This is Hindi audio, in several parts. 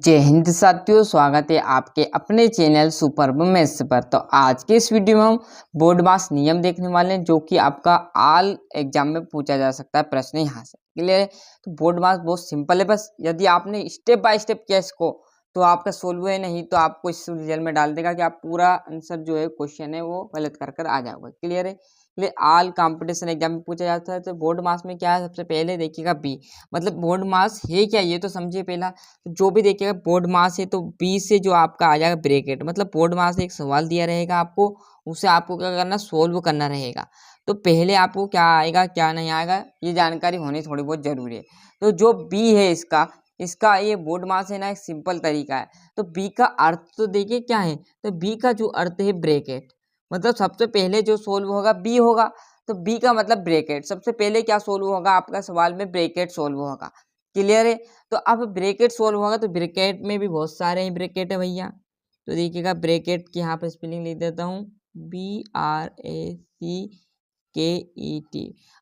जय हिंद साथियों, स्वागत है आपके अपने चैनल सुपर्ब मैथ्स पर। तो आज के इस वीडियो में हम बोर्ड मास नियम देखने वाले हैं, जो कि आपका ऑल एग्जाम में पूछा जा सकता है प्रश्न यहाँ से। क्लियर है? तो बोर्ड मास बहुत सिंपल है, बस यदि आपने स्टेप बाय स्टेप किया इसको तो आपका सोल्व है, नहीं तो आपको इस रिजल्ट में डाल देगा कि आप पूरा आंसर जो है क्वेश्चन है वो गलत कर आ जाओगे। क्लियर है? इसलिए ऑल कंपटीशन एग्जाम में पूछा जाता है। तो बोर्ड मास में क्या है, सबसे पहले देखिएगा बी, मतलब बोर्ड मास है क्या ये तो समझिए पहला। तो जो भी देखिएगा बोर्ड मास है तो बी से जो आपका आ जाएगा ब्रैकेट, मतलब बोर्ड मास से एक सवाल दिया रहेगा आपको, उसे आपको क्या करना, सोल्व करना रहेगा। तो पहले आपको क्या आएगा क्या नहीं आएगा ये जानकारी होनी थोड़ी बहुत जरूरी है। तो जो बी है इसका इसका ये बोर्ड मास है ना, एक सिंपल तरीका है। तो बी का अर्थ तो देखिए क्या है, तो बी का जो अर्थ है ब्रैकेट, मतलब सबसे पहले जो सोल्व होगा बी होगा। तो बी का मतलब ब्रैकेट, सबसे पहले क्या सोल्व होगा आपका सवाल में, ब्रैकेट सोल्व होगा। क्लियर है? तो अब ब्रैकेट सोल्व होगा तो ब्रैकेट में भी बहुत सारे ही ब्रैकेट है भैया। तो देखिएगा ब्रैकेट की यहाँ पर स्पेलिंग लिख देता हूँ, BRACKET।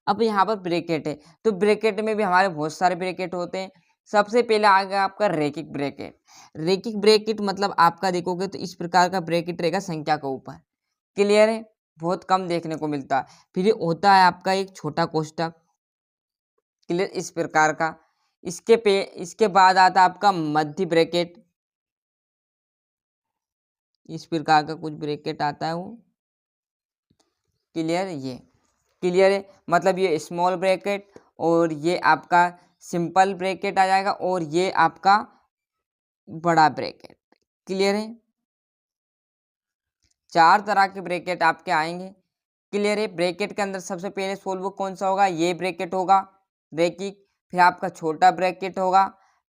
अब यहाँ पर ब्रैकेट है तो ब्रैकेट में भी हमारे बहुत सारे ब्रैकेट होते हैं। सबसे पहले आ गया आपका रैखिक ब्रैकेट। रैखिक ब्रैकेट मतलब आपका देखोगे तो इस प्रकार का ब्रैकेट रहेगा संख्या के ऊपर। क्लियर है? बहुत कम देखने को मिलता है। फिर होता है आपका एक छोटा कोष्टक। क्लियर? इस प्रकार का। इसके बाद आता है आपका मध्य ब्रैकेट। इस प्रकार का कुछ ब्रैकेट आता है वो। क्लियर? ये क्लियर है, मतलब ये स्मॉल ब्रैकेट और ये आपका सिंपल ब्रैकेट आ जाएगा और ये आपका बड़ा ब्रैकेट। क्लियर है? चार तरह के ब्रैकेट आपके आएंगे। क्लियर है? ब्रैकेट के अंदर सबसे पहले सोल्व कौन सा होगा, ये ब्रैकेट होगा रैखिक, फिर आपका छोटा ब्रैकेट होगा,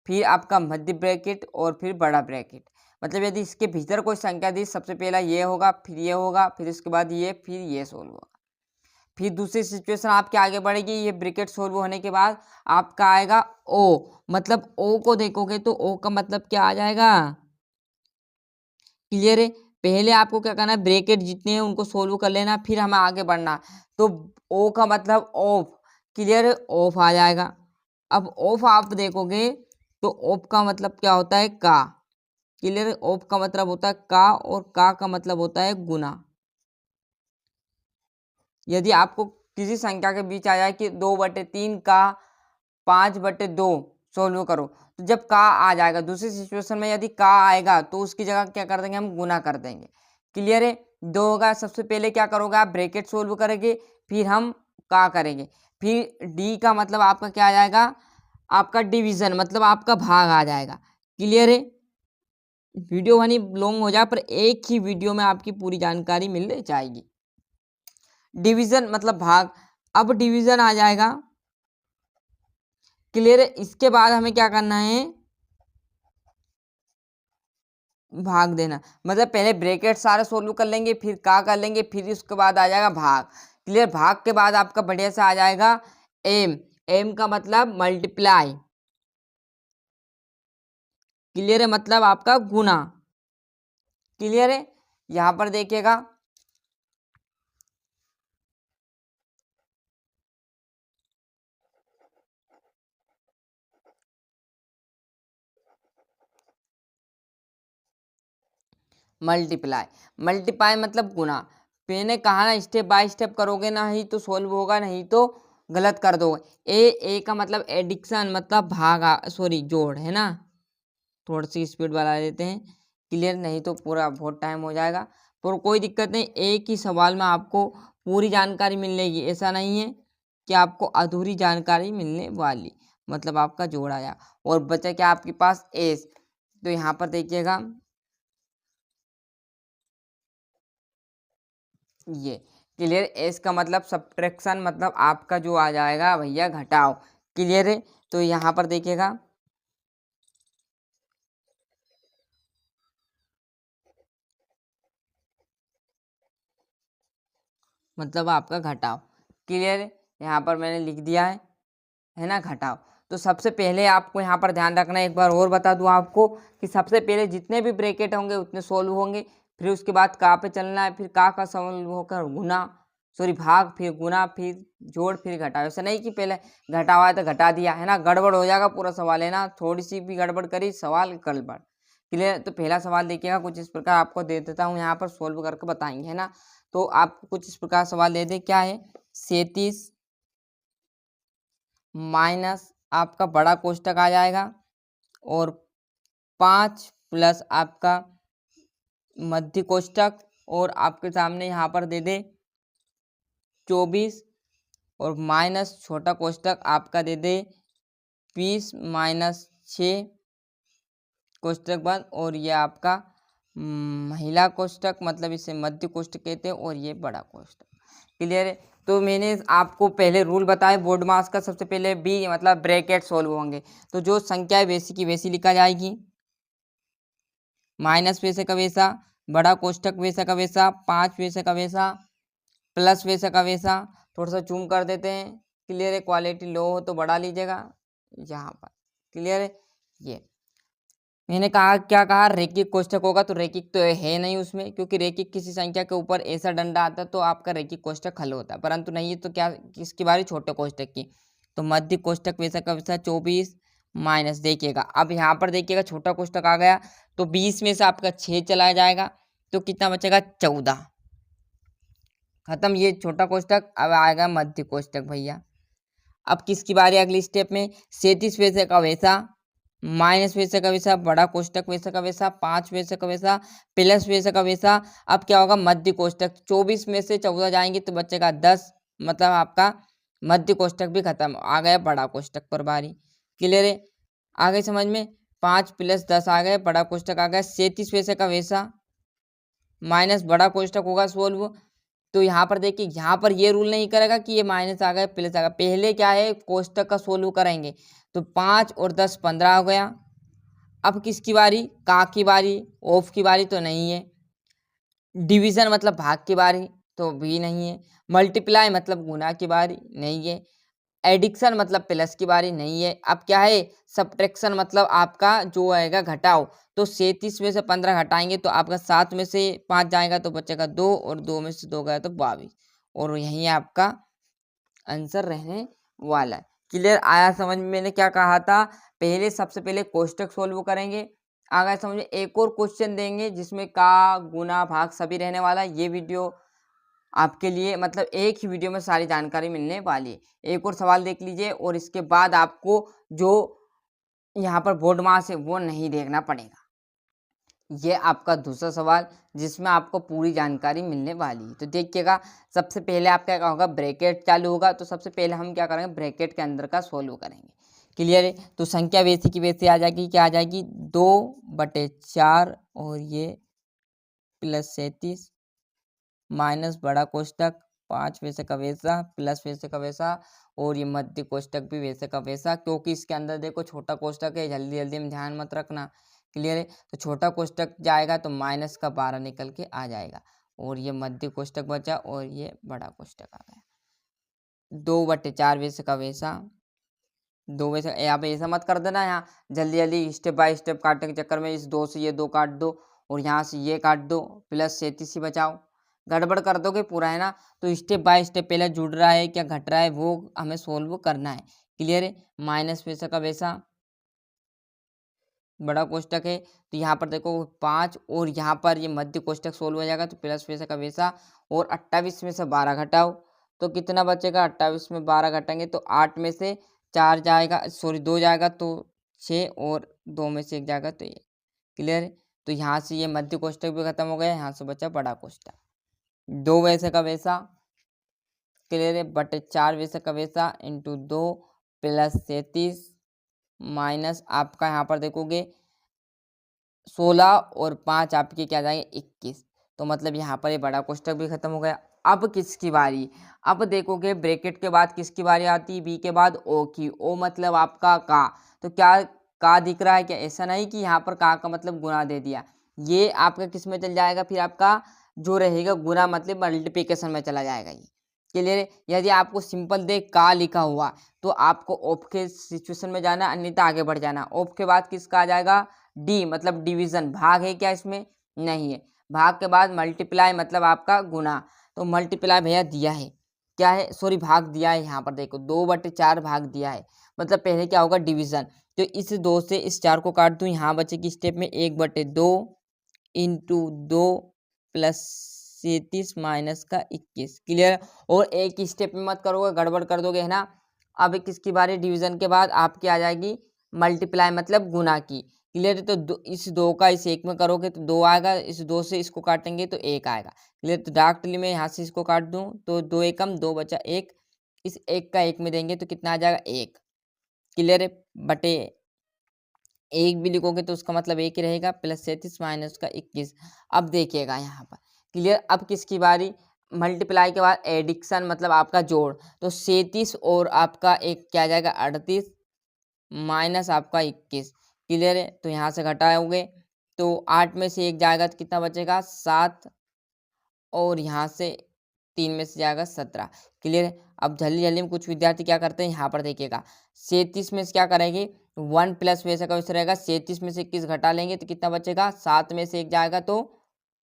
फिर आपका मध्य ब्रैकेट और फिर बड़ा ब्रैकेट। मतलब यदि इसके भीतर कोई संख्या दी, सबसे पहला ये होगा, फिर ये होगा, फिर उसके बाद ये, फिर ये सोल्व होगा। फिर दूसरी सिचुएशन आपके आगे बढ़ेगी, ये ब्रैकेट सोल्व होने के बाद आपका आएगा ओ, मतलब ओ को देखोगे तो ओ का मतलब क्या आ जाएगा। क्लियर है? पहले आपको क्या करना है, ब्रैकेट जितने हैं उनको सोल्व कर लेना, फिर हमें आगे बढ़ना। तो ओ का मतलब ऑफ। क्लियर है? ऑफ आ जाएगा। अब ऑफ आप देखोगे तो ऑफ का मतलब क्या होता है, का। क्लियर है? ऑफ का मतलब होता है का और का मतलब होता है गुना। यदि आपको किसी संख्या के बीच आ जाए कि 2/3 का 5/2 सोल्व करो, तो जब का आ जाएगा, दूसरी सिचुएशन में यदि का आएगा तो उसकी जगह क्या कर देंगे, हम गुना कर देंगे। क्लियर है? दो होगा, सबसे पहले क्या करोगे आप, ब्रैकेट सोल्व करेंगे, फिर हम का करेंगे। फिर डी का मतलब आपका क्या आ जाएगा, आपका डिवीजन, मतलब आपका भाग आ जाएगा। क्लियर है? वीडियो वनी लॉन्ग हो जाए पर एक ही वीडियो में आपकी पूरी जानकारी मिल जाएगी। डिवीजन मतलब भाग। अब डिवीजन आ जाएगा। क्लियर है? इसके बाद हमें क्या करना है, भाग देना। मतलब पहले ब्रैकेट सारे सोल्व कर लेंगे, फिर का कर लेंगे, फिर उसके बाद आ जाएगा भाग। क्लियर? भाग के बाद आपका बढ़िया से आ जाएगा एम। एम का मतलब मल्टीप्लाई। क्लियर है? मतलब आपका गुना। क्लियर है? यहां पर देखिएगा, मल्टीप्लाई। मल्टीप्लाई मतलब गुना। मैंने कहा ना, स्टेप बाय स्टेप करोगे ना ही तो सोल्व होगा, नहीं तो गलत कर दोगे। ए का मतलब एडिक्शन, मतलब भागा, सॉरी जोड़ है ना। थोड़ी सी स्पीड बढ़ा देते हैं। क्लियर? नहीं तो पूरा बहुत टाइम हो जाएगा। पर कोई दिक्कत नहीं, एक ही सवाल में आपको पूरी जानकारी मिलेगी, ऐसा नहीं है कि आपको अधूरी जानकारी मिलने वाली। मतलब आपका जोड़ आया और बचा क्या आपके पास, एस। तो यहाँ पर देखिएगा ये। क्लियर? एस का मतलब सब्ट्रैक्शन, मतलब आपका जो आ जाएगा भैया घटाओ। क्लियर है? तो यहाँ पर देखिएगा, मतलब आपका घटाओ। क्लियर है? यहाँ पर मैंने लिख दिया है ना, घटाओ। तो सबसे पहले आपको यहाँ पर ध्यान रखना है, एक बार और बता दूं आपको कि सबसे पहले जितने भी ब्रैकेट होंगे उतने सोल्व होंगे, फिर उसके बाद का पे चलना है, फिर का सोल्व होकर गुना, सॉरी भाग फिर गुना फिर जोड़ फिर घटाओ। ऐसा नहीं कि पहले घटा हुआ है तो घटा दिया, है ना, गड़बड़ हो जाएगा पूरा सवाल, है ना, थोड़ी सी भी गड़बड़ करी सवाल गड़बड़। क्लियर। तो पहला सवाल देखिएगा कुछ इस प्रकार, आपको दे देता हूँ यहाँ पर, सोल्व करके बताएंगे, है ना। तो आपको कुछ इस प्रकार सवाल दे दे, क्या है, 37 माइनस आपका बड़ा कोष्टक आ जाएगा और 5 प्लस आपका मध्य कोष्टक, और आपके सामने यहाँ पर दे दे 24 और माइनस छोटा कोष्टक आपका दे दे 20 माइनस 6 कोष्टक बंद, और ये आपका महिला कोष्टक, मतलब इसे मध्य कोष्टक कहते हैं, और ये बड़ा कोष्टक। क्लियर है। तो मैंने आपको पहले रूल बताया बोर्ड मास का, सबसे पहले बी मतलब ब्रैकेट सोल्व होंगे, तो जो संख्या है वैसी की वैसी लिखा जाएगी, माइनस वैसे का वैसा, बड़ा कोष्टक वैसा का वैसा, 5 वैसे का वैसा, प्लस वैसा का वैसा। थोड़ा सा जूम कर देते हैं। क्लियर है। क्वालिटी लो हो तो बढ़ा लीजिएगा यहाँ पर। क्लियर है। ये मैंने कहा, क्या कहा, रैखिक कोष्टक होगा, तो रैखिक तो है नहीं उसमें, क्योंकि रैखिक किसी संख्या के ऊपर ऐसा डंडा आता है तो आपका रैखिक कोष्टक हल होता है, परंतु नहीं है तो क्या, किसकी बारी, छोटे कोष्टक की। तो मध्य कोष्टक वैसा का वैसा 24 माइनस, देखिएगा अब यहाँ पर देखिएगा छोटा कोष्टक आ गया, तो 20 में से आपका 6 चला जाएगा, तो कितना बचेगा, 14। खत्म ये छोटा कोष्टक। अब आएगा मध्य कोष्टक भैया। अब किसकी बारी, अगली स्टेप में 37 वैसे का वैसा, माइनस वैसे का वैसा, बड़ा कोष्टक वैसे का वैसा, 5 वैसे का वैसा, प्लस वैसे का वैसा। अब क्या होगा, मध्य कोष्टक, 24 में से 14 जाएंगे तो बचेगा 10, मतलब आपका मध्य कोष्टक भी खत्म, आ गया बड़ा कोष्टक पर बारी। क्लियर है। आ गई समझ में। 5 प्लस 10 आ गए, बड़ा कोष्टक आ गया, 37 वैसे का वैसा माइनस बड़ा कोष्टक होगा सोल्व। तो यहाँ पर देखिए, यहाँ पर ये रूल नहीं करेगा कि ये माइनस आ गया प्लस आ गया, पहले क्या है, कोष्टक का सोल्व करेंगे। तो 5 और 10 15 हो गया। अब किसकी बारी, का की बारी, ऑफ की बारी तो नहीं है, डिवीजन मतलब भाग की बारी तो भी नहीं है, मल्टीप्लाई मतलब गुना की बारी नहीं है, एडिक्शन मतलब प्लस की बारी नहीं है। अब क्या है, सब्ट्रैक्शन मतलब आपका जो आएगा घटाओ, तो 37 में से 15 घटाएंगे तो आपका 7 में से 5 जाएगा तो बचेगा 2, और 2 में से 2 गया तो 22, और यही आपका आंसर रहने वाला है। क्लियर आया समझ में। मैंने क्या कहा था, पहले सबसे पहले कोष्टक सोल्व करेंगे, आगे समझ में एक और क्वेश्चन देंगे जिसमें का गुना भाग सभी रहने वाला है। ये वीडियो आपके लिए मतलब एक ही वीडियो में सारी जानकारी मिलने वाली है। एक और सवाल देख लीजिए, और इसके बाद आपको जो यहाँ पर बोर्ड मास है वो नहीं देखना पड़ेगा। ये आपका दूसरा सवाल जिसमें आपको पूरी जानकारी मिलने वाली है। तो देखिएगा, सबसे पहले आपका क्या होगा, ब्रैकेट चालू होगा, तो सबसे पहले हम क्या करेंगे, ब्रैकेट के अंदर का सोल्व करेंगे। क्लियर है। तो संख्या वैसी की वैसी आ जाएगी, क्या आ जाएगी, 2/4 और ये प्लस 37 माइनस बड़ा कोष्टक 5 वैसे का वैसा प्लस वैसे का वैसा, और ये मध्य कोष्टक भी वैसे का वैसा, क्योंकि इसके अंदर देखो छोटा कोष्टक है, जल्दी जल्दी में ध्यान मत रखना। क्लियर है। तो छोटा कोष्टक जाएगा तो माइनस का 12 निकल के आ जाएगा, और ये मध्य कोष्टक बचा, और ये बड़ा कोष्टक आ गया। 2/4 वैसे का वैसा, 2 वैसे, यहाँ पे ऐसा मत कर देना, यहाँ जल्दी जल्दी स्टेप बाय स्टेप काटने के चक्कर में इस 2 से ये 2 काट दो, और यहाँ से ये काट दो, प्लस 37 ही बचाओ, गड़बड़ कर दोगे पूरा, है ना। तो स्टेप बाय स्टेप पहले जुड़ रहा है क्या घट रहा है वो हमें सोल्व करना है। क्लियर है। माइनस वैसा का वैसा, बड़ा कोष्टक है, तो यहाँ पर देखो 5, और यहाँ पर ये मध्य कोष्टक सोल्व हो जाएगा, तो प्लस वैसा का वैसा, और 28 में से 12 घटाओ तो कितना बचेगा, 28 में 12 घटाएंगे तो 8 में से 4 जाएगा, सॉरी 2 जाएगा तो 6, और 2 में से 1 जाएगा तो ये। क्लियर है। तो यहाँ से ये मध्य कोष्टक भी खत्म हो गया, यहाँ से बचा बड़ा कोष्टक, 2 वैसे का वैसा। क्लियर है। बटे 4 वैसे का वैसा इंटू 2 प्लस 37 माइनस आपका यहाँ पर देखोगे 16, और 5 आपके क्या जाएंगे 21, तो मतलब यहाँ पर ये बड़ा कोष्टक भी खत्म हो गया। अब किसकी बारी, अब देखोगे ब्रैकेट के बाद किसकी बारी आती है, बी के बाद ओ की। ओ मतलब आपका का, तो क्या का दिख रहा है क्या, ऐसा नहीं कि यहाँ पर का मतलब गुना दे दिया, ये आपका किस में चल जाएगा, फिर आपका जो रहेगा गुना मतलब मल्टीप्लिकेशन में चला जाएगा ये। क्लियर है। यदि आपको सिंपल दे का लिखा हुआ तो आपको ऑफ के सिचुएशन में जाना, अन्यथा आगे बढ़ जाना। ऑफ के बाद किसका आ जाएगा, डी मतलब डिवीजन, भाग है क्या इसमें, नहीं है। भाग के बाद मल्टीप्लाई मतलब आपका गुना, तो मल्टीप्लाई भैया दिया है, क्या है, सॉरी भाग दिया है, यहाँ पर देखो 2/4 भाग दिया है, मतलब पहले क्या होगा डिवीजन। तो इस 2 से इस 4 को काट दूँ, यहाँ बचेगी स्टेप में 1/2 इंटू 2 प्लस 37 माइनस का 21। क्लियर। और एक ही स्टेप में मत करोगे, गड़बड़ कर दोगे, है ना। अब किसकी बारी, डिवीजन के बाद आपकी आ जाएगी मल्टीप्लाई मतलब गुना की। क्लियर है। तो इस 2 का इस 1 में करोगे तो 2 आएगा, इस 2 से इसको काटेंगे तो 1 आएगा। क्लियर। तो डायरेक्टली मैं यहाँ से इसको काट दूँ तो 2 एकम 2 बचा 1, इस 1 का 1 में देंगे तो कितना आ जाएगा 1। क्लियर है। बटे 1 भी लिखोगे तो उसका मतलब 1 ही रहेगा, प्लस 37 माइनस का 21। अब देखिएगा यहाँ पर। क्लियर। अब किसकी बारी, मल्टीप्लाई के बाद एडिक्शन मतलब आपका जोड़। तो 37 और आपका एक क्या आ जाएगा 38 माइनस आपका 21। क्लियर है। तो यहाँ से घटाओगे तो 8 में से 1 जाएगा तो कितना बचेगा 7, और यहाँ से 3 में से जाएगा 17। क्लियर है। अब जल्दी जल्दी में कुछ विद्यार्थी क्या करते हैं, यहाँ पर देखिएगा 37 में से क्या करेंगे 1 प्लस वैसा का वैसा रहेगा, 37 में से 21 घटा लेंगे तो कितना बचेगा, 7 में से 1 जाएगा तो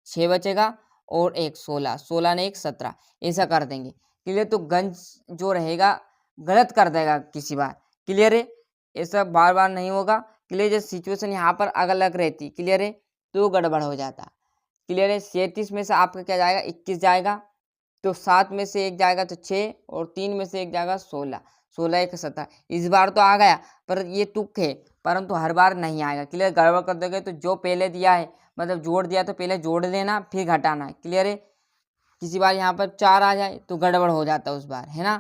6 बचेगा, और 1 16, 16 ने 1 17, ऐसा कर देंगे। क्लियर। तो गंज जो रहेगा गलत कर देगा किसी बार। क्लियर है। ऐसा बार बार नहीं होगा। क्लियर। जैसे सिचुएशन यहाँ पर अलग अलग रहती, क्लियर है, तो गड़बड़ हो जाता। क्लियर है। 37 में से आपका क्या जाएगा 21 जाएगा, तो 7 में से 1 जाएगा तो 6, और 3 में से 1 जाएगा 16, 16 1 17। इस बार तो आ गया, पर ये तुक है, परंतु हर बार नहीं आएगा। क्लियर। गड़बड़ कर दोगे तो जो पहले दिया है मतलब जोड़ दिया तो पहले जोड़ लेना फिर घटाना है। क्लियर है। किसी बार यहाँ पर 4 आ जाए तो गड़बड़ हो जाता है उस बार, है ना।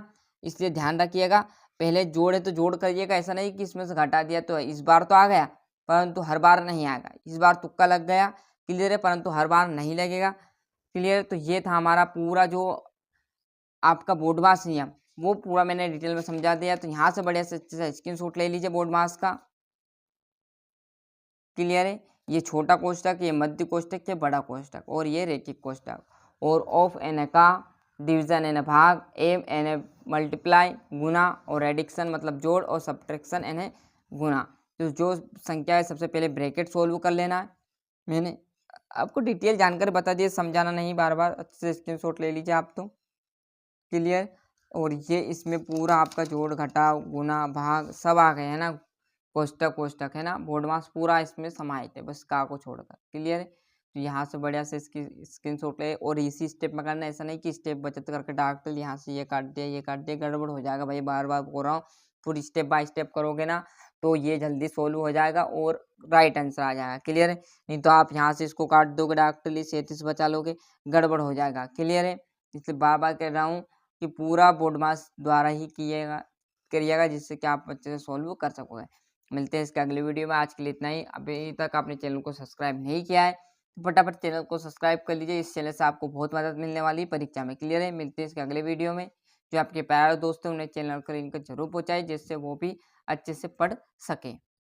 इसलिए ध्यान रखिएगा, पहले जोड़ है तो जोड़ करिएगा, ऐसा नहीं कि इसमें से घटा दिया। तो इस बार तो आ गया, परंतु हर बार नहीं आएगा। इस बार तुक्का लग गया। क्लियर है। परंतु हर बार नहीं लगेगा। क्लियर। तो ये था हमारा पूरा जो आपका बोर्ड मास नियम, वो पूरा मैंने डिटेल में समझा दिया। तो यहाँ से बढ़िया से अच्छे से स्क्रीनशॉट ले लीजिए बोर्ड मास का। क्लियर है। ये छोटा कोष्टक, ये मध्य कोष्टक, ये बड़ा कोष्टक, और ये रेखिक कोष्टक। और ऑफ एन का डिवीजन एन भाग, एम एन मल्टीप्लाई गुना, और एडिक्शन मतलब जोड़, और सब्ट्रैक्शन एन गुना। तो जो संख्या है सबसे पहले ब्रैकेट सोल्व कर लेना है। मैंने आपको डिटेल जानकर बता दिया, समझाना नहीं बार बार, अच्छे से स्क्रीनशॉट ले लीजिए आप तो। क्लियर। और ये इसमें पूरा आपका जोड़ घटाव गुना भाग सब आ गए, है ना। कोष्टक कोष्टक, है ना। बोर्ड मास पूरा इसमें समाहित है, बस का को छोड़कर। क्लियर है। तो यहाँ से बढ़िया से इसकी स्क्रीनशॉट ले, और इसी स्टेप में करना, ऐसा नहीं कि स्टेप बचत करके डायरेक्ट यहाँ से ये काट दिया ये काट दिया, गड़बड़ हो जाएगा भाई। बार बार बोल रहा हूँ, पूरी स्टेप बाय स्टेप करोगे ना तो ये जल्दी सोल्व हो जाएगा और राइट आंसर आ जाएगा। क्लियर है। नहीं तो आप यहाँ से इसको काट दोगे डायरेक्टली, 37 बचा लोगे, गड़बड़ हो जाएगा। क्लियर है। इसलिए बार बार कह रहा हूँ कि पूरा बोर्ड मास द्वारा ही करिएगा, जिससे कि आप अच्छे से सॉल्व कर सकोगे। मिलते हैं इसके अगले वीडियो में। आज के लिए इतना ही। अभी तक आपने चैनल को सब्सक्राइब नहीं किया है तो फटाफट चैनल को सब्सक्राइब कर लीजिए। इस चैनल से आपको बहुत मदद मिलने वाली है परीक्षा में। क्लियर है। मिलते हैं इसके अगले वीडियो में। जो आपके प्यारे दोस्त हैं उन्हें चैनल को लिंक जरूर पहुँचाए, जिससे वो भी अच्छे से पढ़ सकें।